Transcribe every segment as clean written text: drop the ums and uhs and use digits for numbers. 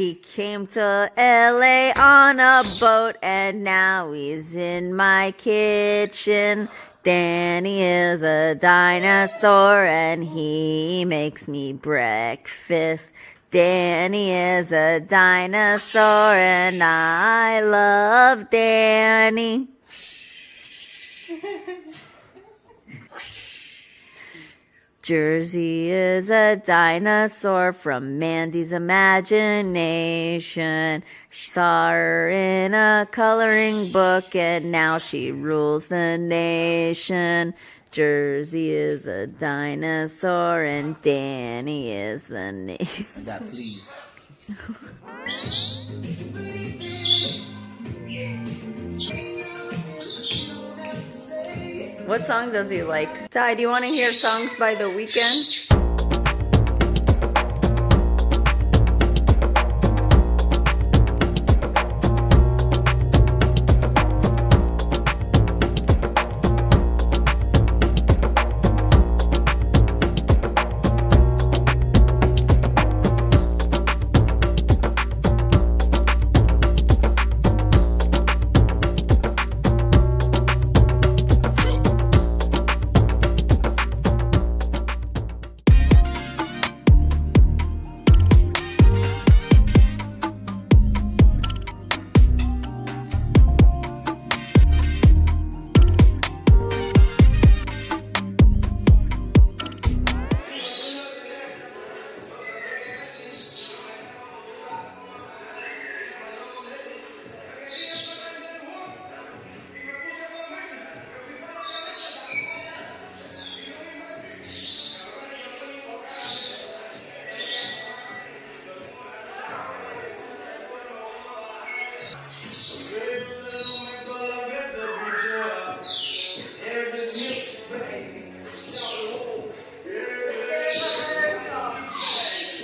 He came to LA on a boat and now he's in my kitchen. Danny is a dinosaur and he makes me breakfast. Danny is a dinosaur and I love Danny. Jersey is a dinosaur from Mandy's imagination. She saw her in a coloring book and now she rules the nation. Jersey is a dinosaur and Danny is the name. That please. What song does he like? Ty, do you want to hear songs by The Weeknd?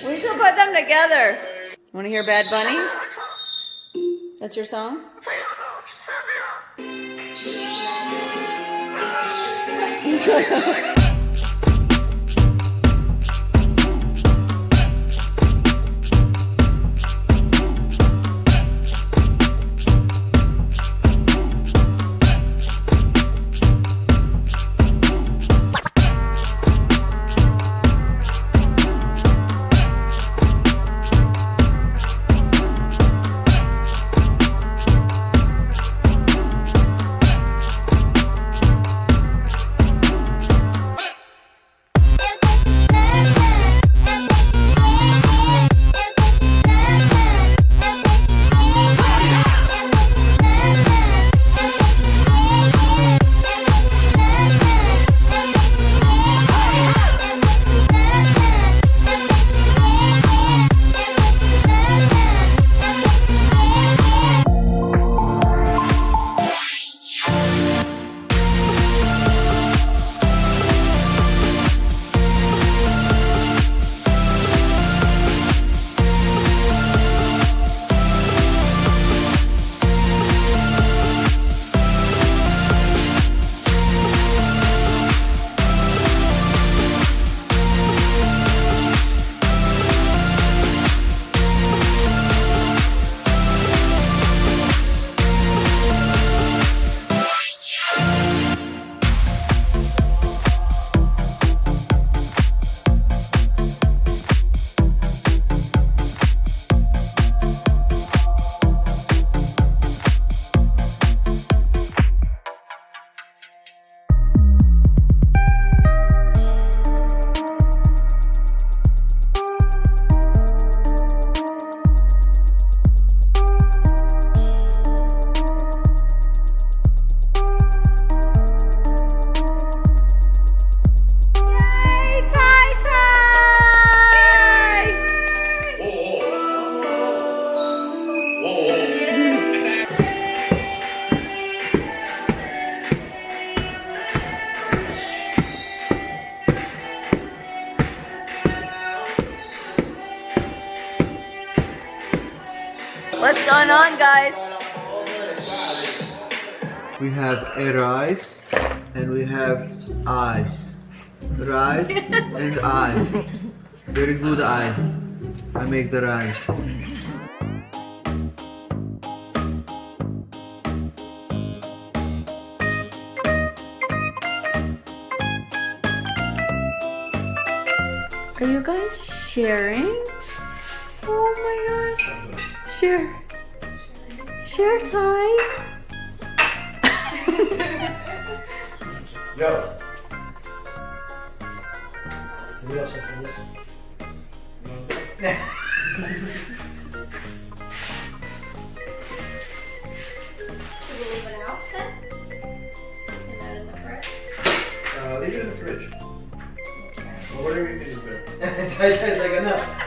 We should put them together. Want to hear Bad Bunny? That's your song? What's going on, guys? We have a rice and we have eyes. Rice and eyes. Very good eyes. I make the rice. guys sharing? Oh my gosh. Share time. Yo. Curioso, curioso. Should we leave it out then? And that in the fridge? Leave it in the fridge. Okay. Well, whatever you think is better. It's like enough.